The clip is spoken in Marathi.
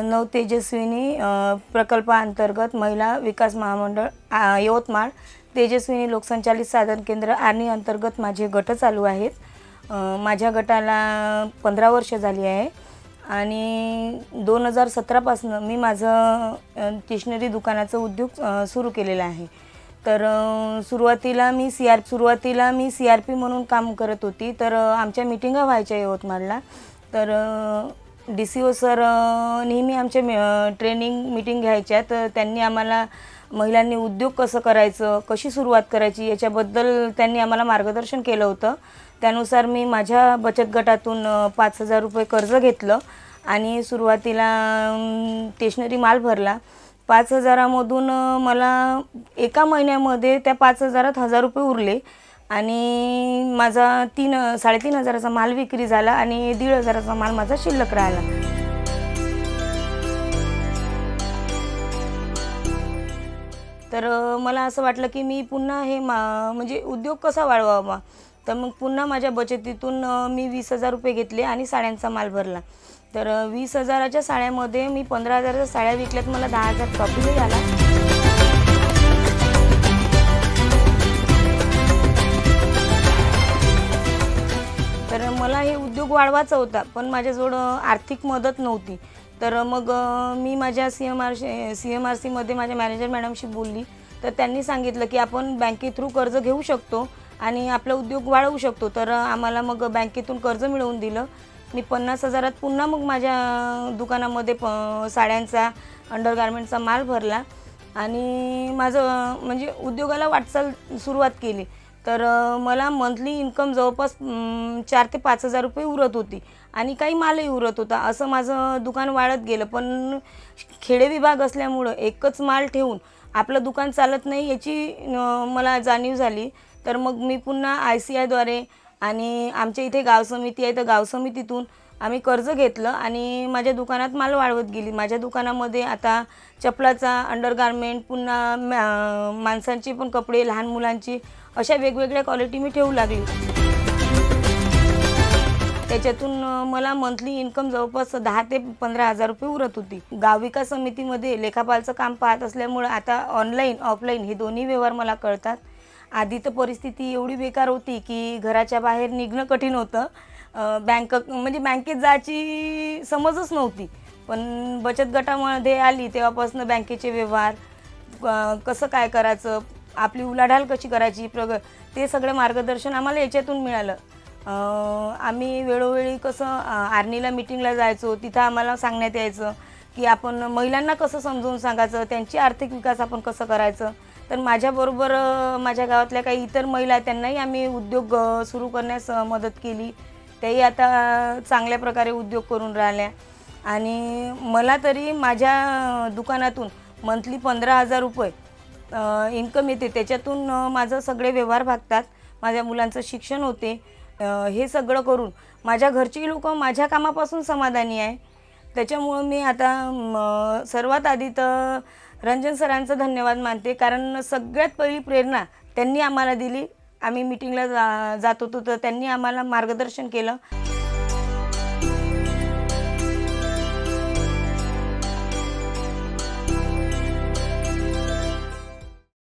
नव तेजस्विनी प्रकल्पाअंतर्गत महिला विकास महामंडळ यवतमाळ तेजस्विनी लोकसंचालित साधन केंद्र आर्नी अंतर्गत माझे गट चालू आहेत। माझ्या गटाला 15 वर्ष झाली आहे आणि 2017 पासून मी माझं स्टेशनरी दुकानाचं उद्योग सुरू केलेला आहे। तर सुरुवातीला मी सीआरपी म्हणून काम करत होती। तर आमच्या मीटिंगा व्हायच्या यवतमाळला। तर DCO सर नेहमी आमच्या ट्रेनिंग मीटिंग घ्यायच्या। तर त्यांनी आम्हाला महिलांनी उद्योग कसं करायचं, कशी सुरुवात करायची याच्याबद्दल त्यांनी आम्हाला मार्गदर्शन केलं होतं। त्यानुसार मी माझ्या बचत गटातून 5000 रुपये कर्ज घेतलं आणि सुरुवातीला स्टेशनरी माल भरला। 5000 मधून मला एका महिन्यामध्ये त्या 5000 1000 रुपये उरले आणि माझा 3,500 माल विक्री झाला आणि 1,500 माल माझा शिल्लक राहिला। तर मला असं वाटलं की मी पुन्हा हे म्हणजे उद्योग कसा वाढवावा। तर मग पुन्हा माझ्या बचतीतून मी 20,000 रुपये घेतले आणि साड्यांचा माल भरला। तर 20,000च्या साड्यामध्ये मी 15,000च्या साड्या विकल्यात, मला 10,000 प्रॉफिट झाला। तर मला हे उद्योग वाढवायचा होता, पण माझ्याजवळ आर्थिक मदत नव्हती। तर मग मी माझ्या CMRC मध्ये माझ्या मॅनेजर मॅडमशी बोलली। तर त्यांनी सांगितलं की आपण बँके थ्रू कर्ज घेऊ शकतो आणि आपला उद्योग वाढवू शकतो। तर आम्हाला मग बँकेतून कर्ज मिळवून दिलं। मी 50,000त पुन्हा मग माझ्या दुकानामध्ये साड्यांचा अंडरगार्मेंटचा माल भरला आणि माझं म्हणजे उद्योगाला वाटचाल सुरुवात केली। तर मला मंथली इन्कम जवळपास 4 ते 5,000 रुपये उरत होती आणि काही मालही उरत होता। असं माझं दुकान वाढत गेलं। पण खेडे विभाग असल्यामुळं एकच माल ठेवून आपलं दुकान चालत नाही याची मला जाणीव झाली। तर मग मी पुन्हा ICI आणि आमच्या इथे गाव समिती आहे, तर गाव समितीतून आम्ही कर्ज घेतलं आणि माझ्या दुकानात माल वाढवत गेली। माझ्या दुकानामध्ये आता चपलाचा अंडरगार्मेंट, पुन्हा माणसांचे पण कपडे, लहान मुलांची, अशा वेगवेगळ्या क्वालिटी मी ठेवू लागली। त्याच्यातून मला मंथली इन्कम जवळपास 10 ते 15,000 रुपये उरत होती। गाव विकास समितीमध्ये लेखापालचं काम पाहत असल्यामुळे आता ऑनलाईन ऑफलाईन हे दोन्ही व्यवहार मला कळतात। आधी तर परिस्थिती एवढी बेकार होती की घराच्या बाहेर निघणं कठीण होतं। बँकेत जायची समजच नव्हती। पण बचत गटामध्ये आली तेव्हापासून बँकेचे व्यवहार कसं काय करायचं, आपली उलाढाल कशी करायची, ते सगळं मार्गदर्शन आम्हाला याच्यातून मिळालं। आम्ही वेळोवेळी कसं आर्नीला मीटिंगला जायचो, तिथं आम्हाला सांगण्यात यायचं की आपण महिलांना कसं समजावून सांगायचं, त्यांची आर्थिक विकास आपण कसं करायचं। तर माझ्याबरोबर माझ्या गावातल्या काही इतर महिला त्यांनाही आम्ही उद्योग सुरू करण्यास मदत केली। त्याही आता चांगल्या प्रकारे उद्योग करून राहिल्या आणि मला तरी माझ्या दुकानातून मंथली 15,000 रुपये इन्कम येते। त्याच्यातून माझं सगळे व्यवहार भागतात, माझ्या मुलांचं शिक्षण होते। हे सगळं करून माझ्या घरची लोक माझ्या कामापासून समाधानी आहे। त्याच्यामुळे मी आता सर्वात आधी तर रंजन सरांचं धन्यवाद मानते, कारण सगळ्यात पहिली प्रेरणा त्यांनी आम्हाला दिली। आम्ही मीटिंगला जात होतो तर त्यांनी आम्हाला मार्गदर्शन केलं।